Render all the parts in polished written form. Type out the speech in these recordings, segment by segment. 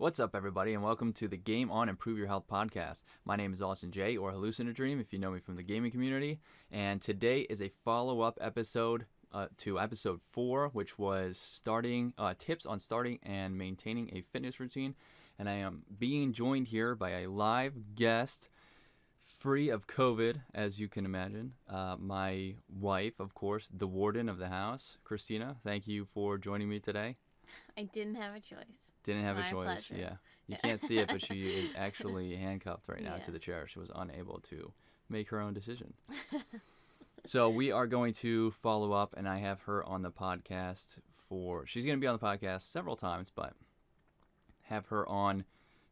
What's up, everybody, and welcome to the Game On Improve Your Health podcast. My name is Austin J, or hallucinodream, if you know me from the gaming community. And today is a follow-up episode to episode 4, which was starting tips on starting and maintaining a fitness routine. And I am being joined here by a live guest, free of COVID, as you can imagine. My wife, of course, the warden of the house, Christina. Thank you for joining me today. I didn't have a choice. Didn't have a choice, pleasure. yeah. You can't see it, but she is actually handcuffed right now Yes. to the chair. She was unable to make her own decision. So we are going to follow up, and I have her on the podcast she's going to be on the podcast several times, but have her on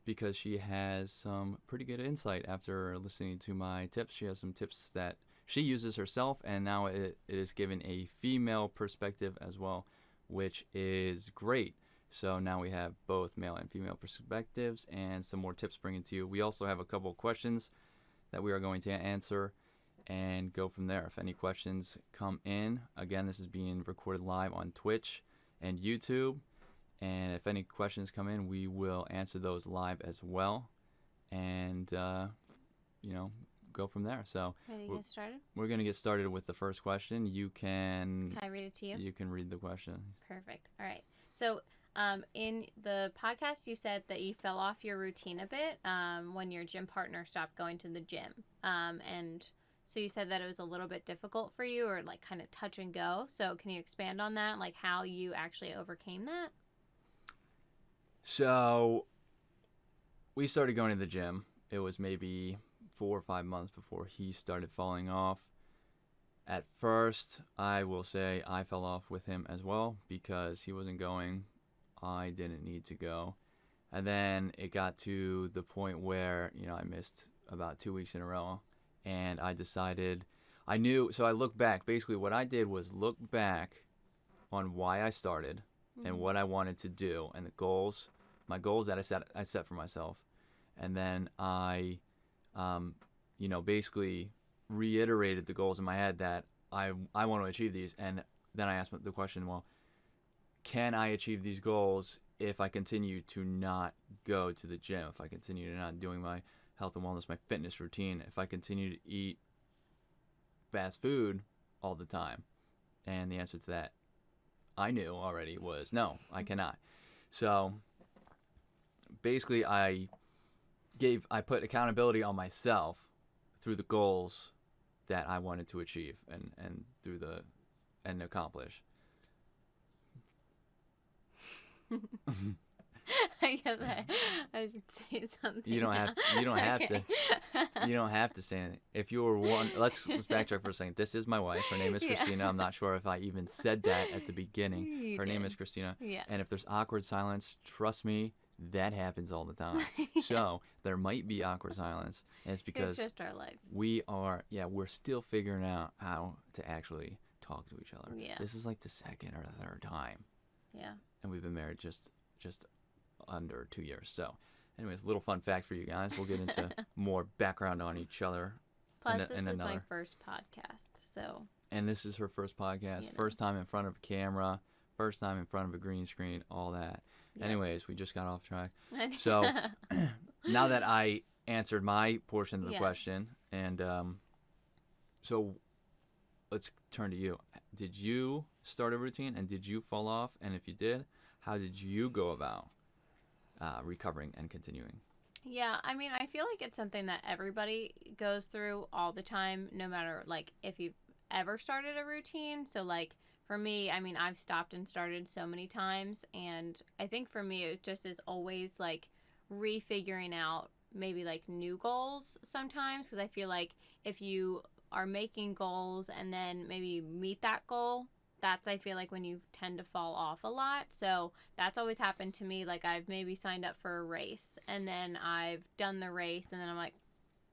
because she has some pretty good insight after listening to my tips. She has some tips that she uses herself, and now it is given a female perspective as well, which is great. So now we have both male and female perspectives and some more tips bringing to you. We also have a couple of questions that we are going to answer and go from there. If any questions come in, again, this is being recorded live on Twitch and YouTube. And if any questions come in, we will answer those live as well. And, go from there. So Ready to get started? we're going to get started with the first question. Can I read it to you? You can read the question. Perfect. All right. So in the podcast, you said that you fell off your routine a bit when your gym partner stopped going to the gym. And so you said that it was a little bit difficult for you, or like kind of touch and go. So can you expand on that, like how you actually overcame that? So we started going to the gym. It was maybe 4 or 5 months before he started falling off. At first, I will say I fell off with him as well because he wasn't going. I didn't need to go. And then it got to the point where, I missed about 2 weeks in a row. And I decided, I looked back. Basically, what I did was look back on why I started and what I wanted to do and my goals that I set for myself. And then I, basically reiterated the goals in my head that I want to achieve these. And then I asked the question, well, can I achieve these goals if I continue to not go to the gym, if I continue to not doing my health and wellness, my fitness routine, if I continue to eat fast food all the time? And the answer to that, I knew already, was no, I cannot. So basically I put accountability on myself through the goals that I wanted to achieve and accomplish. I guess I should say something. You don't have Okay. you don't have to say anything. If you were let's backtrack for a second. This is my wife. Her name is Yeah. Christina. I'm not sure if I even said that at the beginning. You Her name did. is Christina. Yeah. And if there's awkward silence, trust me, that happens all the time. Yeah. So there might be awkward silence, and it's because It's just our life. we're still figuring out how to actually talk to each other. Yeah. This is like the second or third time, Yeah. and we've been married just under 2 years. So anyways, a little fun fact for you guys. We'll get into more background on each other. Plus, and this is my another. first podcast, so And this is her first podcast, You know. first time in front of a camera, first time in front of a green screen, all that. Yeah. Anyways, we just got off track. So now that I answered my portion of the Yes. question, and so let's turn to you. Did you start a routine, and did you fall off? And if you did, how did you go about recovering and continuing? Yeah, I mean, I feel like it's something that everybody goes through all the time, no matter, like, if you've ever started a routine. So, like, for me, I mean, I've stopped and started so many times, and I think for me, it just is always, like, refiguring out maybe, like, new goals sometimes, because I feel like if you are making goals and then maybe you meet that goal, that's, I feel like, when you tend to fall off a lot. So that's always happened to me. Like, I've maybe signed up for a race, and then I've done the race, and then I'm like,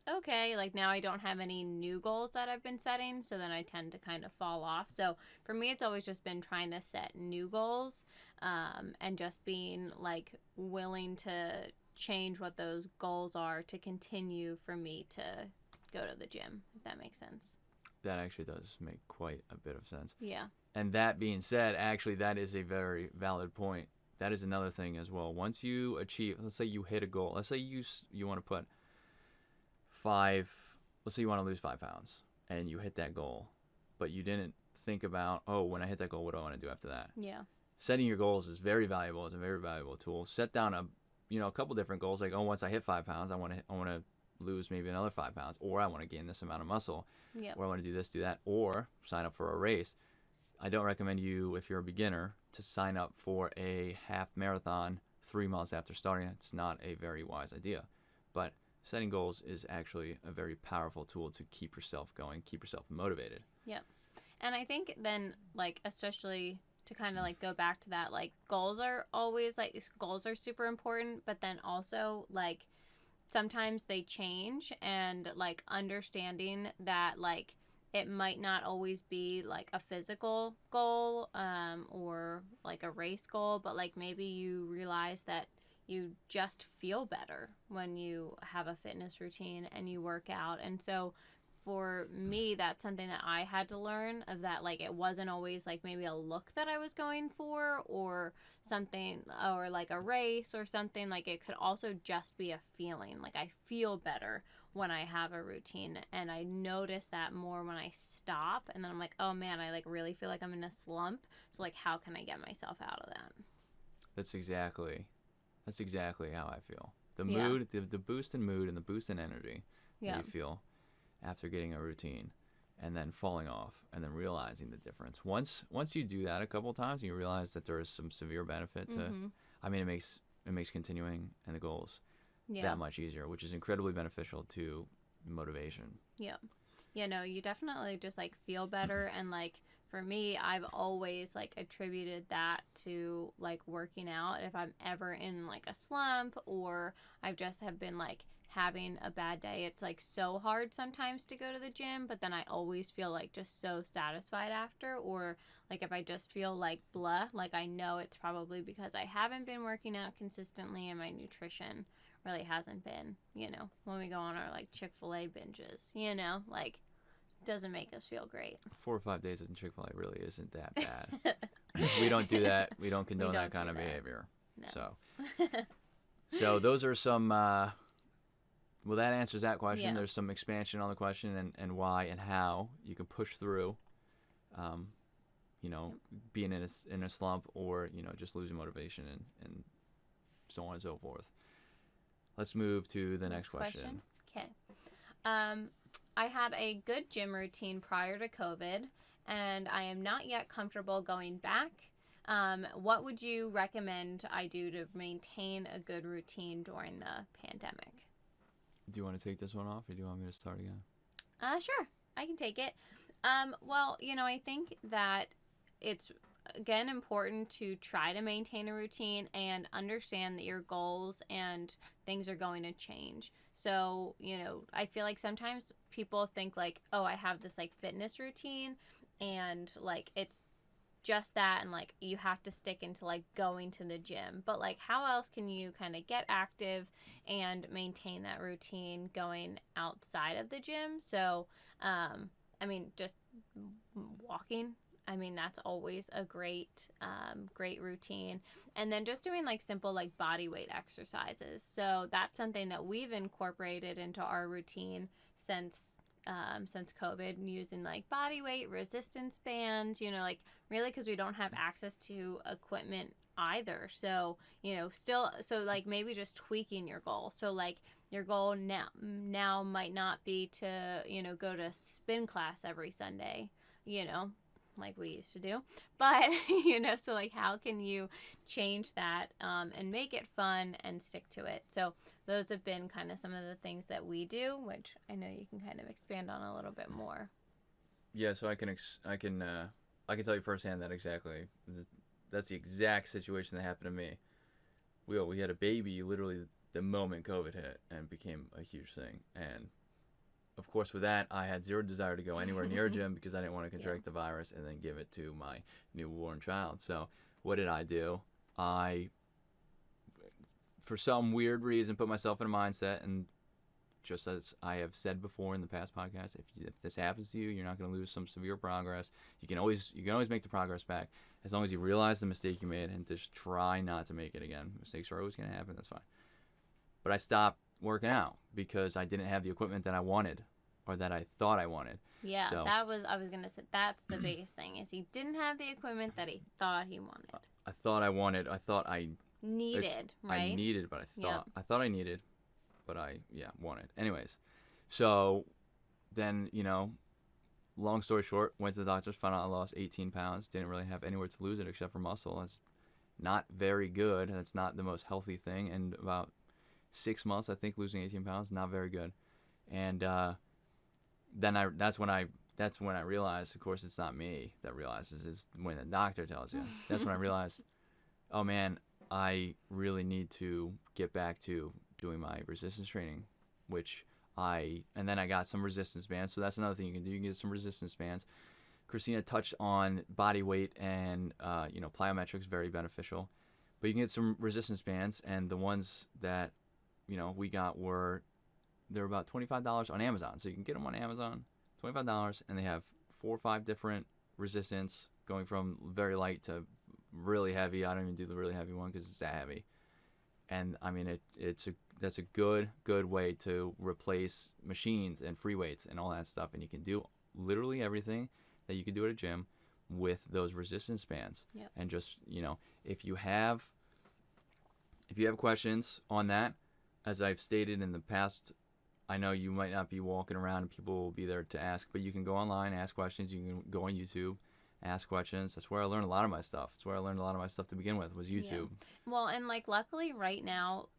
okay, like, now I don't have any new goals that I've been setting, so then I tend to kind of fall off. So for me, it's always just been trying to set new goals, and just being, like, willing to change what those goals are to continue for me to go to the gym, if that makes sense. That actually does make quite a bit of sense. Yeah. And that being said, actually, that is a very valid point, that is another thing as well. Once you achieve, let's say you hit a goal. Let's say you want to put 5. Let's say you want to lose 5 pounds, and you hit that goal, but you didn't think about, oh, when I hit that goal, what do I want to do after that? Yeah. Setting your goals is very valuable. It's a very valuable tool. Set down a couple different goals, like, oh, once I hit 5 pounds, I want to lose maybe another 5 pounds, or I want to gain this amount of muscle, or I want to do this, do that, or sign up for a race. I don't recommend you, if you're a beginner, to sign up for a half marathon 3 months after starting. It's not a very wise idea. But setting goals is actually a very powerful tool to keep yourself going, keep yourself motivated. Yep. And I think then, like, especially to kind of, like, go back to that, like, goals are super important, but then also, like, sometimes they change, and, like, understanding that, like, it might not always be like a physical goal or like a race goal, but like maybe you realize that you just feel better when you have a fitness routine and you work out. And so for me, that's something that I had to learn, of that, like, it wasn't always like maybe a look that I was going for or something, or like a race or something. Like, it could also just be a feeling. Like, I feel better when I have a routine, and I notice that more when I stop, and then I'm like, oh man, I like really feel like I'm in a slump. So like, how can I get myself out of that? That's exactly how I feel. The mood, the boost in mood and the boost in energy that you feel after getting a routine, and then falling off, and then realizing the difference. Once you do that a couple of times, and you realize that there is some severe benefit to, I mean, it makes continuing and the goals that much easier, which is incredibly beneficial to motivation. Yeah. No, you definitely just like feel better. And like, for me, I've always like attributed that to like working out. If I'm ever in like a slump, or I've just have been like having a bad day, it's like so hard sometimes to go to the gym, but then I always feel like just so satisfied after. Or like, if I just feel like blah, like, I know it's probably because I haven't been working out consistently, and my nutrition really hasn't been, when we go on our like Chick-fil-A binges, like, doesn't make us feel great. 4 or 5 days in Chick-fil-A really isn't that bad. We don't do that. We don't condone that kind of behavior. No. So those are some, well, that answers that question. Yeah. There's some expansion on the question, and why and how you can push through, being in a slump, or, just losing motivation, and so on and so forth. Let's move to the next question. Okay. I had a good gym routine prior to COVID, and I am not yet comfortable going back. What would you recommend I do to maintain a good routine during the pandemic? Do you want to take this one off, or do you want me to start again? Sure. I can take it. Well, I think that it's, again, important to try to maintain a routine and understand that your goals and things are going to change. So, I feel like sometimes people think like, oh, I have this like fitness routine, and like it's just that, and like you have to stick into like going to the gym. But like, how else can you kind of get active and maintain that routine going outside of the gym? So, just walking. That's always a great routine. And then just doing like simple like body weight exercises. So that's something that we've incorporated into our routine since COVID, using like body weight resistance bands, like, really, because we don't have access to equipment either. So, so like maybe just tweaking your goal. So like, your goal now might not be to, go to spin class every Sunday, like we used to do, but so like, how can you change that and make it fun and stick to it? So those have been kind of some of the things that we do, which I know you can kind of expand on a little bit more. Yeah, so I can tell you firsthand that that's the exact situation that happened to me. We had a baby literally the moment COVID hit, and became a huge thing. And of course, with that, I had zero desire to go anywhere near a gym, because I didn't want to contract the virus and then give it to my newborn child. So what did I do? I, for some weird reason, put myself in a mindset, and just as I have said before in the past podcasts, if this happens to you, you're not going to lose some severe progress. You can always make the progress back. as long as you realize the mistake you made and just try not to make it again. Mistakes are always going to happen. That's fine. But I stopped working out because I didn't have the equipment that I wanted or that I thought I wanted. Yeah, So, I was going to say, that's the biggest thing, is he didn't have the equipment that he thought he wanted. I thought I wanted. I thought I Needed, right? I needed, but Yep. I thought I needed, but I wanted. Anyways, so then long story short, went to the doctors, found out I lost 18 pounds. Didn't really have anywhere to lose it except for muscle. That's not very good. That's not the most healthy thing. And about 6 months, I think, losing 18 pounds, not very good. And then that's when I realized, of course, it's not me that realizes, it's when the doctor tells you. That's when I realized, oh man, I really need to get back to doing my resistance training, and then I got some resistance bands. So that's another thing you can do. You can get some resistance bands. Christina touched on body weight and plyometrics, very beneficial. But you can get some resistance bands, and the ones that we got they're about $25 on Amazon. So you can get them on Amazon, $25, and they have 4 or 5 different resistance, going from very light to really heavy. I don't even do the really heavy one because it's that heavy. And I mean, that's a good way to replace machines and free weights and all that stuff. And you can do literally everything that you can do at a gym with those resistance bands. Yep. And just if you have questions on that, as I've stated in the past, I know you might not be walking around and people will be there to ask, but you can go online, ask questions. You can go on YouTube, ask questions. That's where I learned a lot of my stuff. That's where I learned a lot of my stuff to begin with, was YouTube. Yeah. Well, and luckily right now,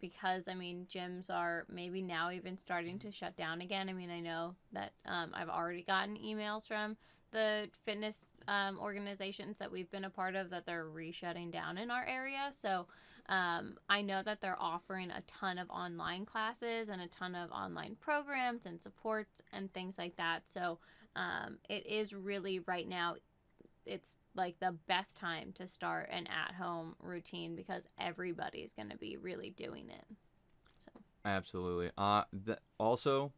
because I mean, gyms are maybe now even starting to shut down again. I mean, I know that I've already gotten emails from the fitness organizations that we've been a part of that they're re-shutting down in our area. So I know that they're offering a ton of online classes and a ton of online programs and supports and things like that. So it is really right now, it's the best time to start an at-home routine because everybody's going to be really doing it. So Absolutely. Also,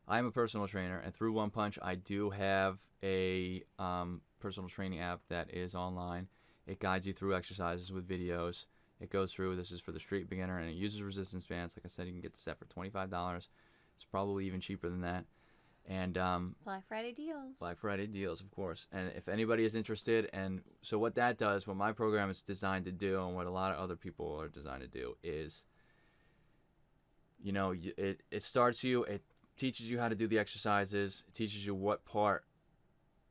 I'm a personal trainer, and through One Punch, I do have a personal training app that is online. It guides you through exercises with videos. It goes through, this is for the straight beginner, and it uses resistance bands. Like I said, you can get the set for $25. It's probably even cheaper than that. And Black Friday deals. Black Friday deals, of course. And if anybody is interested, and so what that does, what my program is designed to do, and what a lot of other people are designed to do, is, it starts you, it teaches you how to do the exercises, it teaches you what part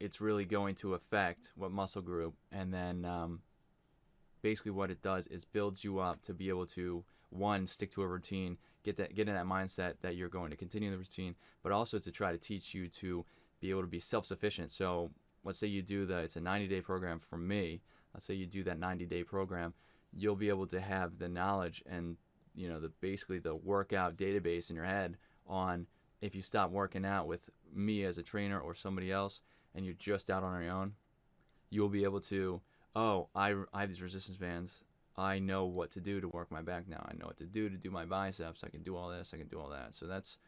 it's really going to affect, what muscle group, and then basically what it does is builds you up to be able to, one, stick to a routine, get in that mindset that you're going to continue the routine, but also to try to teach you to be able to be self-sufficient. So let's say you do it's a 90-day program from me. Let's say you do that 90-day program, you'll be able to have the knowledge and basically the workout database in your head on, if you stop working out with me as a trainer or somebody else and you're just out on your own, you'll be able to, I have these resistance bands. I know what to do to work my back now. I know what to do my biceps. I can do all this. I can do all that. So that's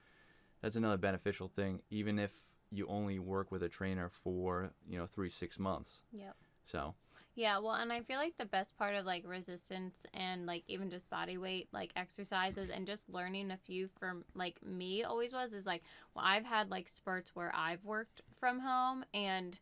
another beneficial thing, even if you only work with a trainer for 3-6 months. Yep. So. Yeah, well, and I feel like the best part of resistance and even just body weight exercises and just learning a few from me always is I've had spurts where I've worked from home, and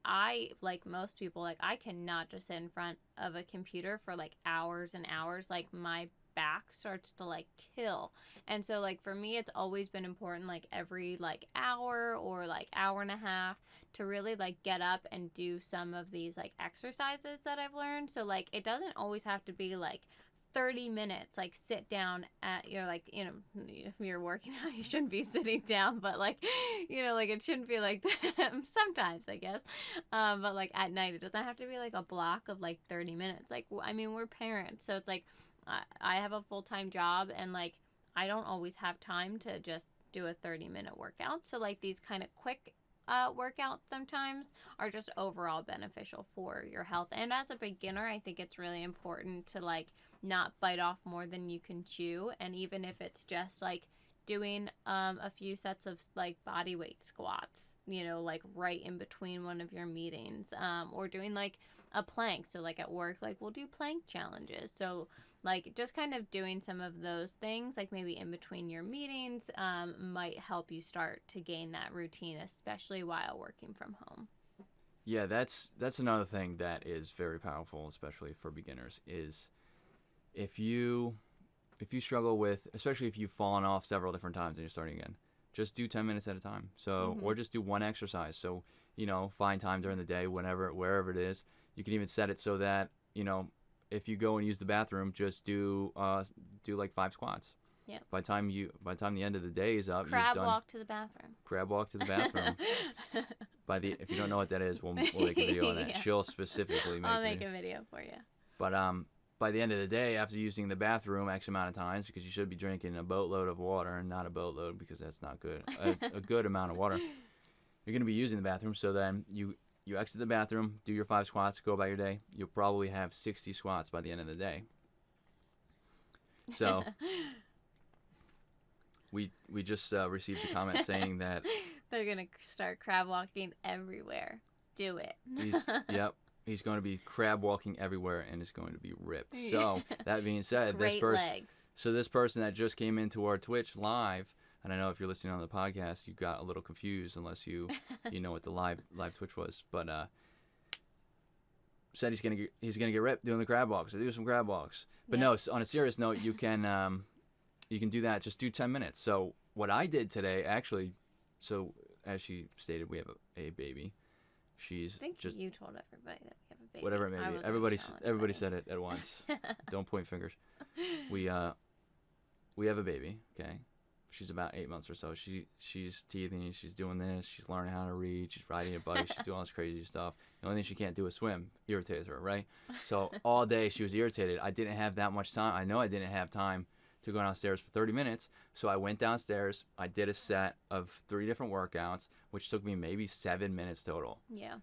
I, most people, I cannot just sit in front of a computer for hours and hours. My back starts to kill. And so for me, it's always been important every hour or hour and a half to really get up and do some of these exercises that I've learned. So it doesn't always have to be 30 minutes, sit down at if you're working out, you shouldn't be sitting down, but it shouldn't be like that sometimes, I guess. But at night, it doesn't have to be a block of 30 minutes. I mean, we're parents, so it's I have a full-time job, and I don't always have time to just do a 30-minute workout. So these kind of quick workouts sometimes are just overall beneficial for your health. And as a beginner, I think it's really important to not bite off more than you can chew. And even if it's just doing a few sets of like body weight squats, you know, like right in between one of your meetings, or doing like a plank. So like at work, like we'll do plank challenges. So like just kind of doing some of those things, like maybe in between your meetings, might help you start to gain that routine, especially while working from home. Yeah, that's another thing that is very powerful, especially for beginners, is if you struggle with, especially if you've fallen off several different times and you're starting again, just do 10 minutes at a time. So, or just do one exercise. So, you know, find time during the day, wherever it is. You can even set it so that, you know, if you go and use the bathroom, just do like 5 squats. Yeah. By the time the end of the day is up, Crab you've done walk to the bathroom. Crab walk to the bathroom. If you don't know what that is, we'll make a video on that. Yeah. She'll specifically I'll make a video for you. But by the end of the day, after using the bathroom X amount of times, because you should be drinking a boatload of water, and not a boatload because that's not good, a good amount of water, you're going to be using the bathroom. So then you exit the bathroom, do your 5 squats, go about your day. You'll probably have 60 squats by the end of the day. So we just received a comment saying that they're going to start crab walking everywhere. Do it. He's going to be crab walking everywhere, and it's going to be ripped. So that being said, Great legs. This person that just came into our Twitch live, and I know if you're listening on the podcast, you got a little confused unless you know what the live Twitch was, but said he's gonna get ripped doing the crab walks. So do some crab walks. But no, on a serious note, you can do that. Just do 10 minutes. So what I did today, actually, so as she stated, we have a baby. I think you told everybody that we have a baby. Whatever it may be. Everybody said it at once. Don't point fingers. We have a baby. Okay, she's about 8 months or so. She's teething. She's doing this. She's learning how to read. She's riding a bike. She's doing all this crazy stuff. The only thing she can't do is swim. Irritates her, right? So all day she was irritated. I didn't have that much time. I know I didn't have time to go downstairs for 30 minutes. So I went downstairs. I did a set of 3 different workouts, which took me maybe 7 minutes total. Yeah.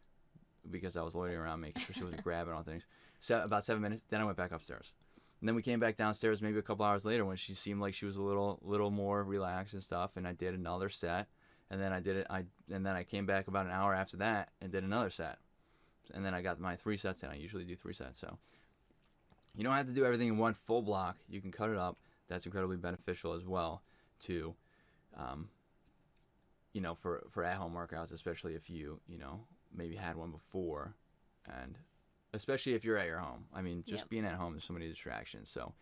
Because I was loitering around making sure she wasn't grabbing on things. So about 7 minutes. Then I went back upstairs. And then we came back downstairs maybe a couple hours later when she seemed like she was a little more relaxed and stuff. And I did another set. And then I came back about an hour after that and did another set. And then I got my 3 sets in. I usually do 3 sets. So you don't have to do everything in one full block. You can cut it up. That's incredibly beneficial as well to, for at-home workouts, especially if you maybe had one before, and especially if you're at your home. I mean, just being at home, there's so many distractions. So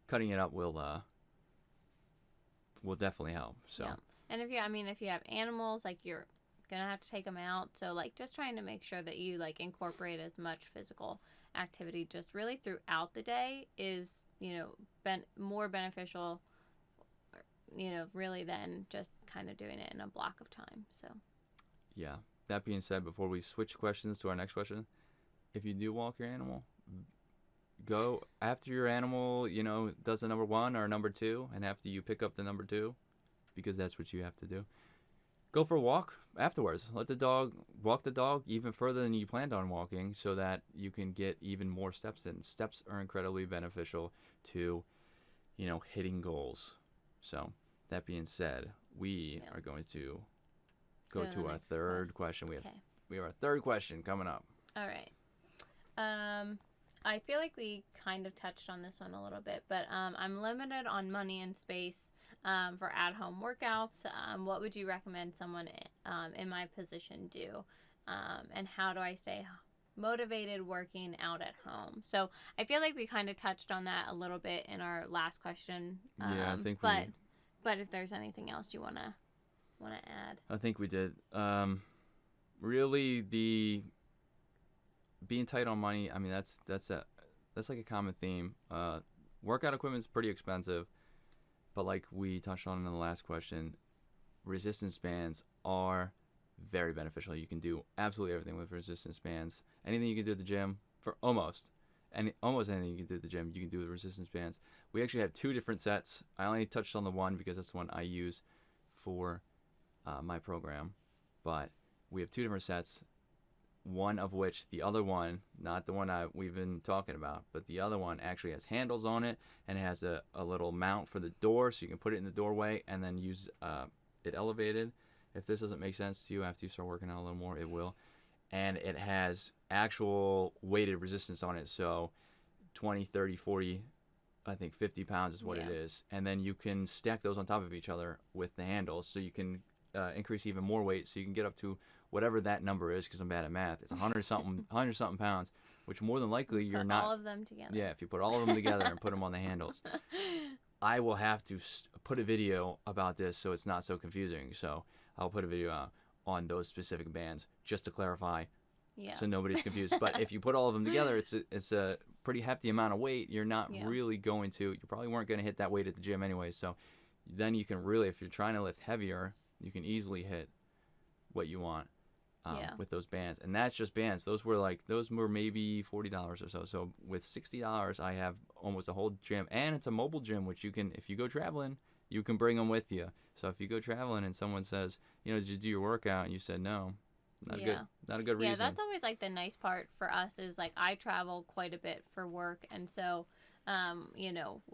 cutting it up will definitely help. So. Yeah. And if you have animals, like you're gonna have to take them out. So like just trying to make sure that you like incorporate as much physical activity just really throughout the day is more beneficial really than just kind of doing it in a block of time. So yeah, that being said, before we switch questions to our next question, if you do walk your animal, go after your animal does the number 1 or number 2, and after you pick up the number 2, because that's what you have to do, go for a walk afterwards. Let the dog walk the dog even further than you planned on walking, so that you can get even more steps in. Steps are incredibly beneficial to, hitting goals. So that being said, we are going to go to our third question. We have our third question coming up. All right. I feel like we kind of touched on this one a little bit, but I'm limited on money and space for at-home workouts. What would you recommend someone in my position do? And how do I stay motivated working out at home? So I feel like we kind of touched on that a little bit in our last question. Yeah, I think but if there's anything else you wanna add, I think we did. Really, the being tight on money. I mean, that's like a common theme. Workout equipment is pretty expensive, but like we touched on in the last question, resistance bands are very beneficial. You can do absolutely everything with resistance bands. Anything you can do at the gym, almost anything you can do at the gym, you can do with resistance bands. We actually have 2 different sets. I only touched on the one because that's the one I use for my program, but we have 2 different sets. one of which, the other one, not the one we've been talking about, but the other one actually has handles on it and has a little mount for the door, so you can put it in the doorway and then use it elevated. If this doesn't make sense to you after you start working out a little more, it will. And it has actual weighted resistance on it, so 20, 30, 40, I think 50 pounds is what it is. And then you can stack those on top of each other with the handles, so you can increase even more weight, so you can get up to whatever that number is, because I'm bad at math. It's 100 something pounds, which more than likely you're not. All of them together. Yeah, if you put all of them together and put them on the handles. I will have to put a video about this so it's not so confusing. So I'll put a video out on those specific bands just to clarify, so nobody's confused. But if you put all of them together, it's a pretty hefty amount of weight. You're not really going to. You probably weren't going to hit that weight at the gym anyway. So then you can really, if you're trying to lift heavier, you can easily hit what you want. With those bands, and that's just bands. Those were maybe $40 or so. So with $60, I have almost a whole gym, and it's a mobile gym, which you can, if you go traveling, you can bring them with you. So if you go traveling and someone says, did you do your workout? And you said no, not a good reason. Yeah, that's always like the nice part for us is like I travel quite a bit for work, and so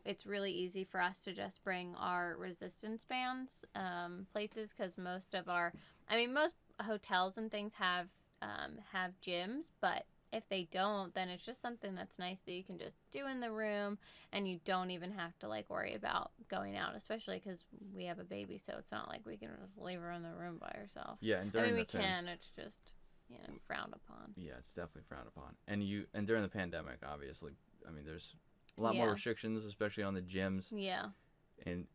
it's really easy for us to just bring our resistance bands places, because most hotels and things have gyms, but if they don't, then it's just something that's nice that you can just do in the room, and you don't even have to like worry about going out, especially because we have a baby, so it's not like we can just leave her in the room by herself. Yeah, and during we can. It's just frowned upon. Yeah, it's definitely frowned upon. And during the pandemic, obviously, there's a lot more restrictions, especially on the gyms. Yeah.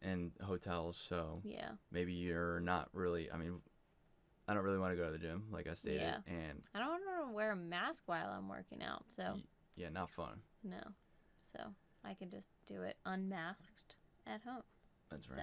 And hotels. So maybe you're not really. I don't really want to go to the gym, like I stated, and I don't want to wear a mask while I'm working out. So yeah, not fun. No, so I can just do it unmasked at home. That's right.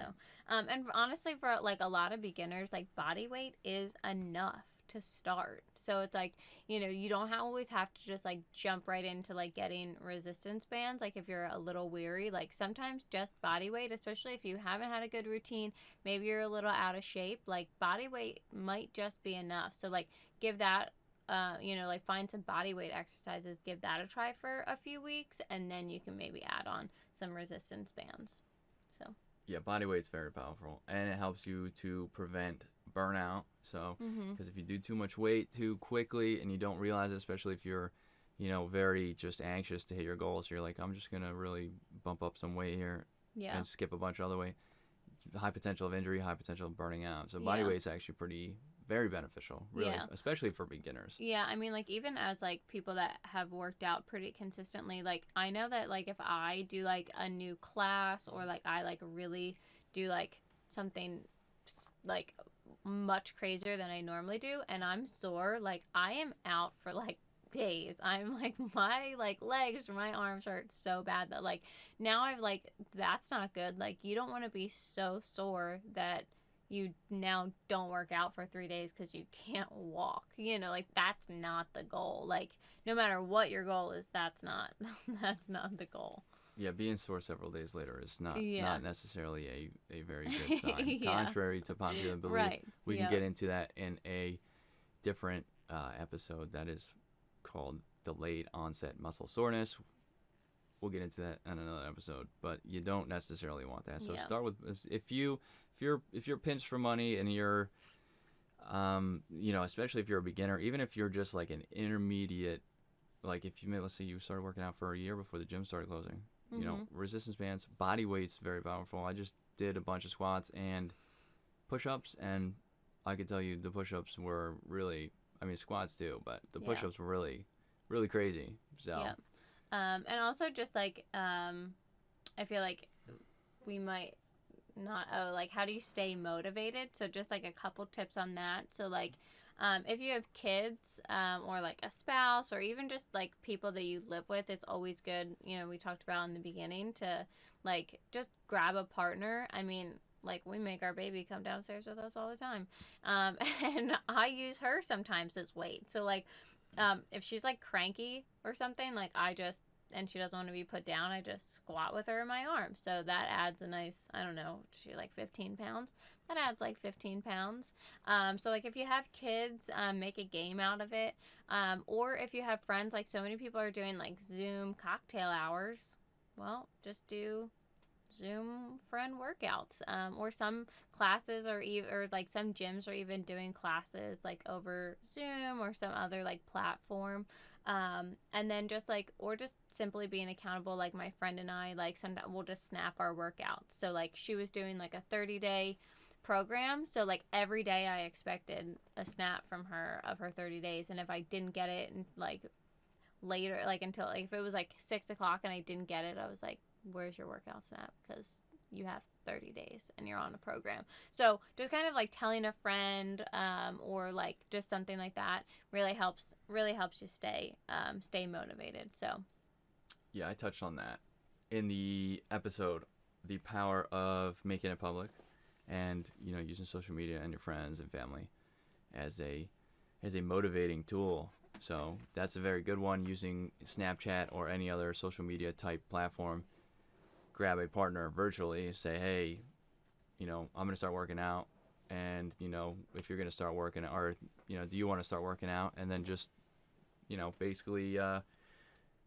So, and honestly, for like a lot of beginners, like body weight is enough to start. So it's like, you don't always have to just like jump right into like getting resistance bands. Like if you're a little weary, like sometimes just body weight, especially if you haven't had a good routine, maybe you're a little out of shape, like body weight might just be enough. So like give that, like find some body weight exercises, give that a try for a few weeks, and then you can maybe add on some resistance bands. So yeah, body weight's very powerful, and it helps you to prevent burnout. So because if you do too much weight too quickly and you don't realize it, especially if you're very just anxious to hit your goals, you're like, I'm just gonna really bump up some weight here and skip a bunch of other weight. High potential of injury, high potential of burning out. So body weight's actually very beneficial, really, especially for beginners. Yeah, like even as like people that have worked out pretty consistently, like I know that like if I do like a new class, or like I like really do like something like much crazier than I normally do, and I'm sore, like I am out for like days. I'm like, my like legs or my arms hurt so bad that like now I've like, that's not good. Like you don't want to be so sore that you now don't work out for 3 days because you can't walk, like that's not the goal. Like no matter what your goal is, that's not the goal. Yeah, being sore several days later is not necessarily a very good sign. Contrary to popular belief. Right. We can get into that in a different episode that is called Delayed Onset Muscle Soreness. We'll get into that in another episode, but you don't necessarily want that. So start with, if you're pinched for money and you're especially if you're a beginner, even if you're just like an intermediate, like if let's say you started working out for a year before the gym started closing, resistance bands, body weight's very powerful. I just did a bunch of squats and push-ups, and I could tell you the push-ups were really, squats too, but the push-ups were really, really crazy. So and also just like I feel like we might not like how do you stay motivated, so just like a couple tips on that. So like if you have kids or like a spouse, or even just like people that you live with, it's always good, we talked about in the beginning, to like just grab a partner. Like we make our baby come downstairs with us all the time, and I use her sometimes as weight. So like if she's like cranky or something, like I just and she doesn't want to be put down, I just squat with her in my arms. So that adds a nice, I don't know, she like 15 pounds. That adds like 15 pounds. So like if you have kids, make a game out of it. Or if you have friends, like so many people are doing like Zoom cocktail hours, well, just do Zoom friend workouts. Or some classes or like some gyms are even doing classes like over Zoom or some other like platform. And then just like, or just simply being accountable. Like my friend and I, like sometimes we'll just snap our workouts. So like she was doing like a 30-day program. So like every day I expected a snap from her of her 30 days. And if I didn't get it and like later, like until like if it was like 6 o'clock and I didn't get it, I was like, where's your workout snap? Because you have 30 days and you're on a program. So just kind of like telling a friend or like just something like that really helps you stay motivated. So Yeah, I touched on that in the episode, the power of making it public and, using social media and your friends and family as a motivating tool. So that's a very good one, using Snapchat or any other social media type platform. Grab a partner virtually, say, hey, I'm going to start working out. And, if you're going to start working or, do you want to start working out? And then just, basically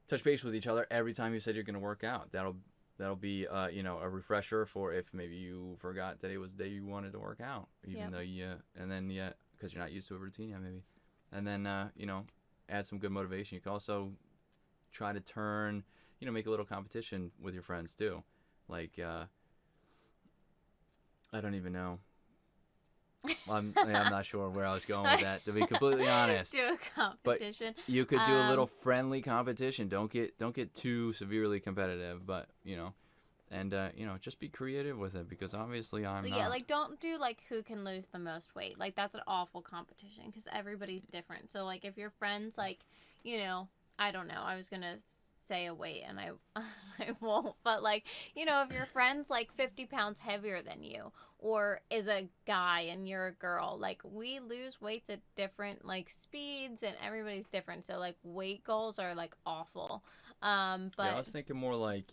touch base with each other every time you said you're going to work out. That'll be, a refresher for if maybe you forgot that it was the day you wanted to work out, even though because you're not used to a routine yet, maybe. And then, add some good motivation. You can also try to turn, make a little competition with your friends too. Like, I don't even know. I'm not sure where I was going with that, to be completely honest. Do a competition. But you could do a little friendly competition. Don't get too severely competitive, but and just be creative with it, because obviously I'm not. Yeah, like don't do like who can lose the most weight. Like that's an awful competition because everybody's different. So like if your friends like, I don't know. I was gonna say a weight and I won't, but like, if your friend's like 50 pounds heavier than you or is a guy and you're a girl, like we lose weights at different like speeds and everybody's different. So like weight goals are like awful. But yeah, I was thinking more like,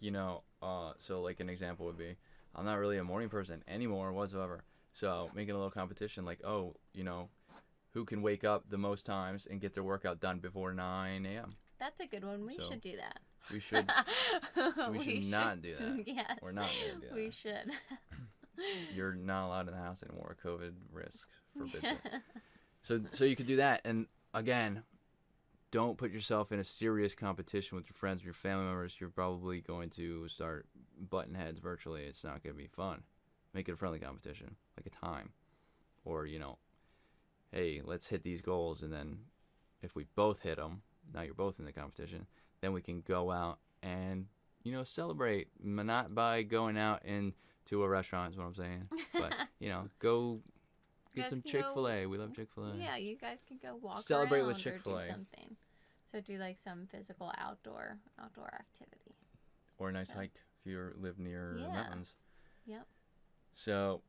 so like an example would be, I'm not really a morning person anymore whatsoever. So making a little competition like, who can wake up the most times and get their workout done before 9 a.m. That's a good one. We should do that. We should. we should not do that. Yes. We're not going to do that. We should. You're not allowed in the house anymore. COVID risk forbids it. So you could do that. And again, don't put yourself in a serious competition with your friends or your family members. You're probably going to start butting heads virtually. It's not going to be fun. Make it a friendly competition, like a time. Or, hey, let's hit these goals. And then if we both hit them, now you're both in the competition, then we can go out and, celebrate. Not by going out into a restaurant is what I'm saying. But, go get some Chick-fil-A. We love Chick-fil-A. Yeah, you guys can go walk Celebrate around with Chick-fil-A. Or do something. So do like some physical outdoor activity. Or a nice hike if you live near mountains. Yep. So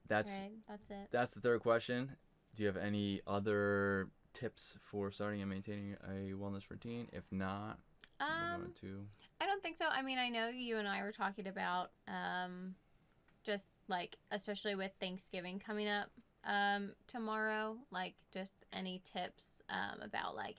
that's it. That's the third question. Do you have any other tips for starting and maintaining a wellness routine? If not, we're going to. I don't think so. I mean, I know you and I were talking about just like, especially with Thanksgiving coming up tomorrow, like just any tips about like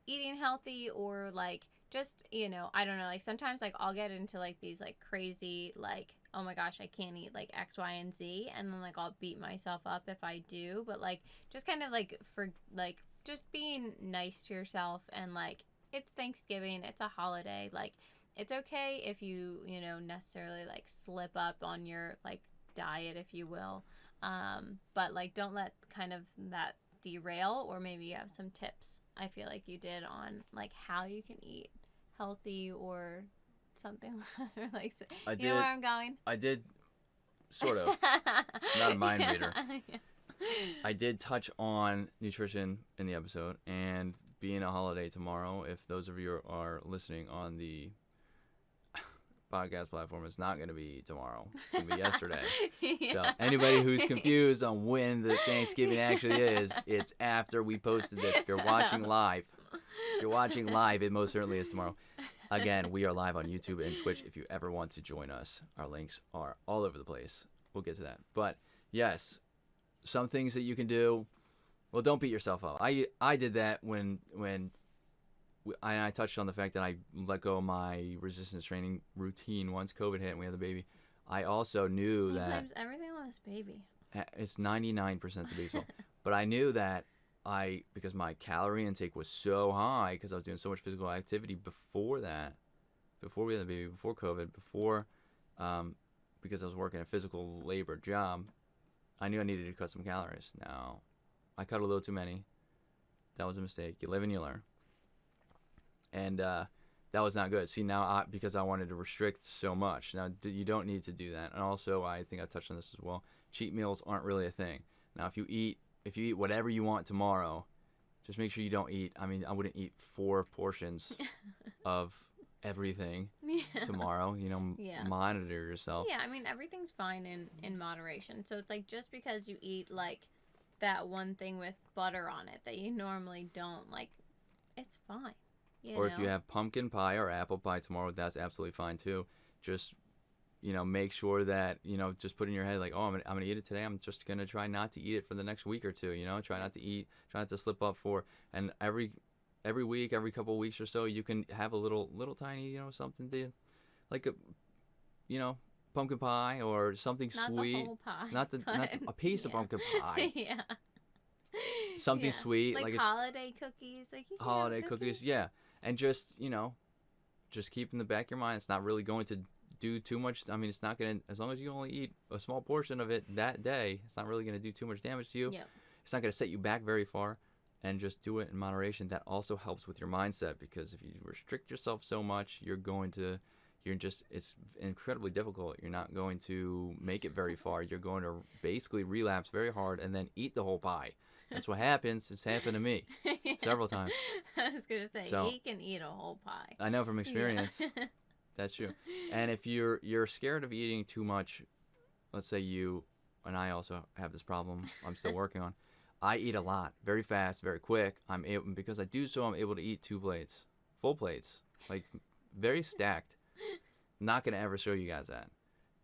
eating healthy or like just, I don't know, like sometimes like I'll get into like these like crazy like, oh my gosh, I can't eat like X, Y, and Z, and then like I'll beat myself up if I do, but like just kind of like for like just being nice to yourself and like it's Thanksgiving, it's a holiday, like it's okay if you necessarily like slip up on your like diet, if you will, but like don't let kind of that derail. Or maybe you have some tips I feel like you did on like how you can eat healthy or something like you know where I'm going? I did sort of. Not a mind reader. Yeah. I did touch on nutrition in the episode, and being a holiday tomorrow, if those of you are listening on the podcast platform, it's not going to be tomorrow. It's going to be yesterday. Yeah. So anybody who's confused on when the Thanksgiving actually is, it's after we posted this. If you're watching live, it most certainly is tomorrow. Again, we are live on YouTube and Twitch if you ever want to join us. Our links are all over the place. We'll get to that. But yes, some things that you can do. Well, don't beat yourself up. I did that when I touched on the fact that I let go of my resistance training routine once COVID hit and we had the baby. I also knew He that blames everything on this baby. it's 99% the baby's fault. But I knew that because my calorie intake was so high because I was doing so much physical activity before that, before we had the baby, before COVID, because I was working a physical labor job, I knew I needed to cut some calories. Now, I cut a little too many. That was a mistake. You live and you learn. And that was not good. See, now because I wanted to restrict so much. Now, you don't need to do that. And also, I think I touched on this as well. Cheat meals aren't really a thing. Now, if you eat whatever you want tomorrow, just make sure you don't eat. I mean, I wouldn't eat 4 portions of everything tomorrow. Monitor yourself. Yeah, I mean, everything's fine in moderation. So it's like just because you eat like that one thing with butter on it that you normally don't, like, it's fine. If you have pumpkin pie or apple pie tomorrow, that's absolutely fine too. Just make sure that, just put in your head like, oh, I'm gonna eat it today. I'm just gonna try not to eat it for the next week or two. Try not to slip up and every week, every couple of weeks or so, you can have a little tiny, something to, like pumpkin pie or something sweet. Not the whole pie. Not a piece of pumpkin pie. Yeah. Something sweet, like holiday cookies, like you can holiday have cookies, yeah, and just keep in the back of your mind, it's not really going to do too much. I mean, it's not going to, as long as you only eat a small portion of it that day, it's not really going to do too much damage to you. Yep. It's not going to set you back very far, and just do it in moderation. That also helps with your mindset, because if you restrict yourself so much, it's incredibly difficult. You're not going to make it very far. You're going to basically relapse very hard and then eat the whole pie. That's what happens. It's happened to me several times. I was going to say, he can eat a whole pie. I know from experience. Yeah. That's true. And if you're scared of eating too much, let's say and I also have this problem I'm still working on. I eat a lot, very fast, very quick. Because I do so, I'm able to eat 2 plates, full plates, like very stacked. Not going to ever show you guys that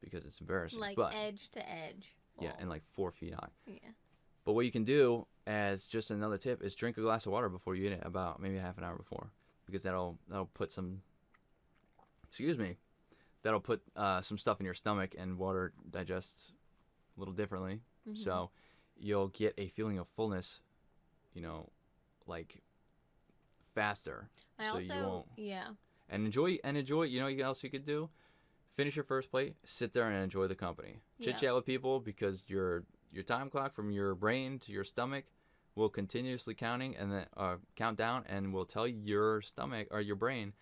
because it's embarrassing. Like edge to edge. Full. Yeah, and like 4 feet high. Yeah. But what you can do as just another tip is drink a glass of water before you eat it, about maybe half an hour before, because that'll put some stuff in your stomach, and water digests a little differently. Mm-hmm. So you'll get a feeling of fullness, like faster. You won't. Yeah. And enjoy. What else you could do? Finish your first plate, sit there and enjoy the company. Chit chat with people, because your time clock from your brain to your stomach will continuously count down, and will tell your stomach or your brain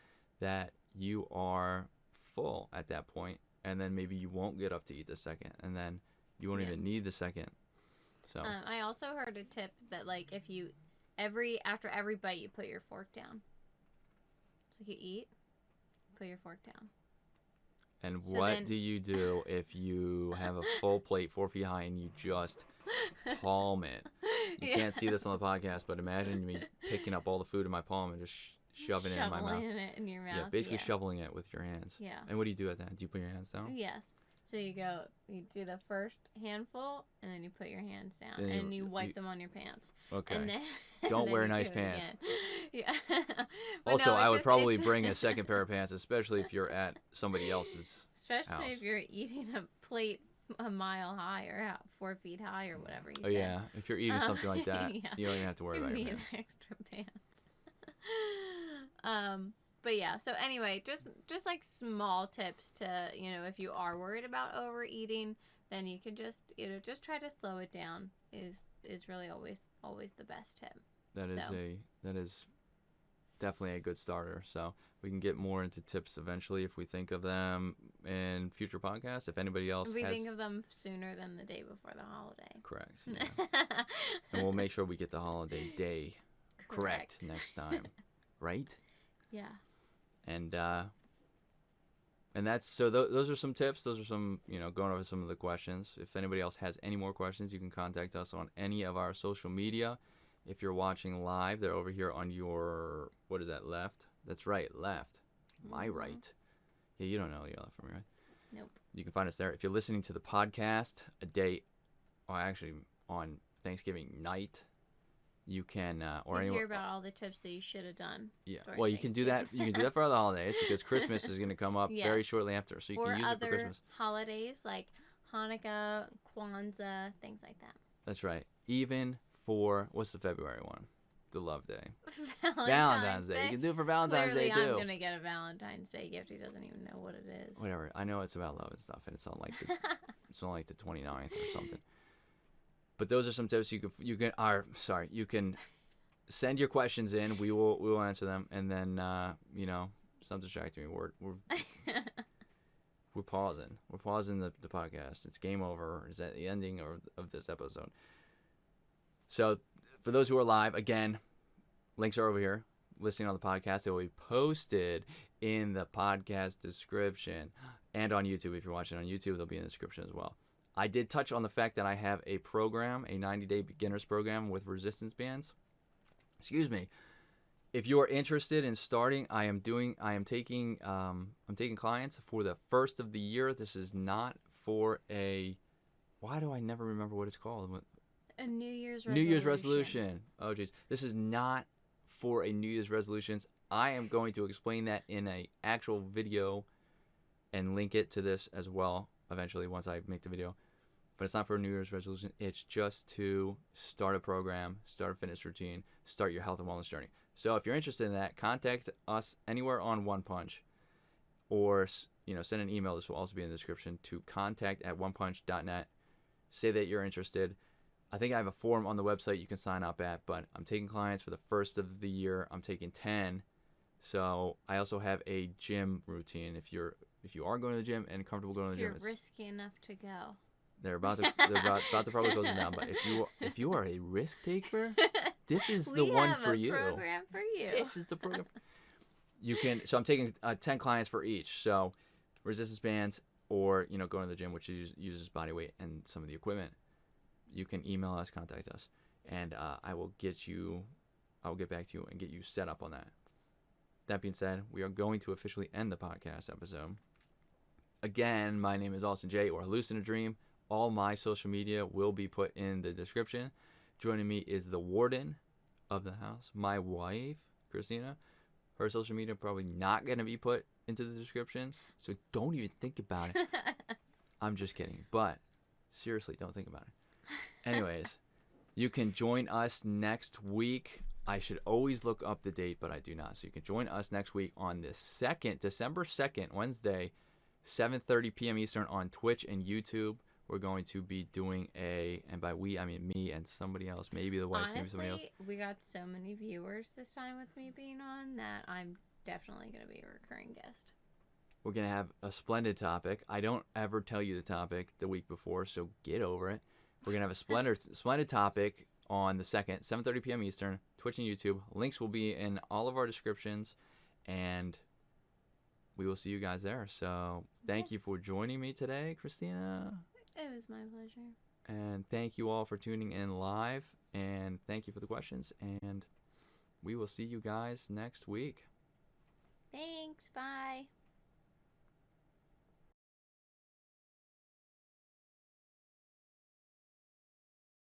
that you are full at that point, and then maybe you won't get up to eat the second, and then you won't even need the second. So I also heard a tip that, like, if you after every bite you put your fork down. So you eat, put your fork down. And what do you do if you have a full plate 4 feet high and you just palm it? You can't see this on the podcast, but imagine me picking up all the food in my palm and just shoving it in my mouth. Shoveling it in your mouth. Yeah, basically shoveling it with your hands. Yeah. And what do you do at that? Do you put your hands down? Yes. So you do the first handful, and then you put your hands down, and you wipe them on your pants. Okay. And then, don't wear nice pants. Yeah. Also, I would probably bring a second pair of pants, especially if you're at somebody else's Especially house. if you're eating a plate a mile high or 4 feet high or whatever you said. Yeah. If you're eating something like that, you don't even have to worry about your pants. Extra pants. But yeah, so anyway, just like small tips to, if you are worried about overeating, then you can just try to slow it down is really always the best tip. That is definitely a good starter. So we can get more into tips eventually if we think of them in future podcasts. If anybody else think of them sooner than the day before the holiday. Correct. Yeah. And we'll make sure we get the holiday day correct next time. Right? Yeah. And that's so. Those are some tips. Those are some, going over some of the questions. If anybody else has any more questions, you can contact us on any of our social media. If you're watching live, they're over here on your, what is that, left? That's right, left. My right. Yeah, you don't know Yellow from me, right? Nope. You can find us there. If you're listening to the podcast actually on Thanksgiving night, you can or You anywhere. hear about all the tips that you should have done. Yeah. during Well, you can do that. Thanksgiving. You can do that for other holidays because Christmas is going to come up very Yes. shortly after, so you Or can use it for other Christmas. holidays like Hanukkah, Kwanzaa, things like that. That's right. Even for what's the February one? The Love Day. Valentine's Day. You can do it for Valentine's Clearly, Day too. I'm gonna get a Valentine's Day gift. He doesn't even know what it is. Whatever. I know it's about love and stuff, and it's on like the 29th or something. But those are some tips you can send your questions in. We will answer them, and then stop distracting me. We're pausing. We're pausing the podcast. It's game over. It's at the ending of this episode. So for those who are live, again, links are over here. Listening on the podcast, they will be posted in the podcast description and on YouTube. If you're watching on YouTube, they'll be in the description as well. I did touch on the fact that I have a program, a 90-day beginners program with resistance bands. Excuse me. If you are interested in starting, I am taking clients for the first of the year. This is not for why do I never remember what it's called? A New Year's resolution. Oh, jeez. This is not for a New Year's resolution. I am going to explain that in a actual video and link it to this as well eventually once I make the video. But it's not for a New Year's resolution. It's just to start a program, start a fitness routine, start your health and wellness journey. So if you're interested in that, contact us anywhere on One Punch, or send an email. This will also be in the description to contact@onepunch.net. Say that you're interested. I think I have a form on the website you can sign up at, but I'm taking clients for the first of the year. I'm taking 10. So I also have a gym routine. If you are going to the gym and comfortable going to the gym, it's risky enough to go. They're about to probably close them down. But if you are a risk taker, this is the one for you. We have a program for you. This is the program. You can. So I'm taking 10 clients for each. So resistance bands, or going to the gym, which uses body weight and some of the equipment. You can email us, contact us, and I will get back to you and get you set up on that. That being said, we are going to officially end the podcast episode. Again, my name is Austin J, or hallucinodream. All my social media will be put in the description. Joining me is the warden of the house, my wife, Christina. Her social media probably not going to be put into the description, so don't even think about it. I'm just kidding, but seriously, don't think about it. Anyways, you can join us next week. I should always look up the date, but I do not. So you can join us next week on the December 2nd, Wednesday, 7:30 p.m. Eastern on Twitch and YouTube. We're going to be doing and by we, I mean me and somebody else, maybe the wife, maybe somebody else. Honestly, we got so many viewers this time with me being on that I'm definitely going to be a recurring guest. We're going to have a splendid topic. I don't ever tell you the topic the week before, so get over it. We're going to have a splendid topic on the 2nd, 7:30 p.m. Eastern, Twitch and YouTube. Links will be in all of our descriptions, and we will see you guys there. So thank you for joining me today, Christina. It was my pleasure. And thank you all for tuning in live, and thank you for the questions, and we will see you guys next week. Thanks. Bye.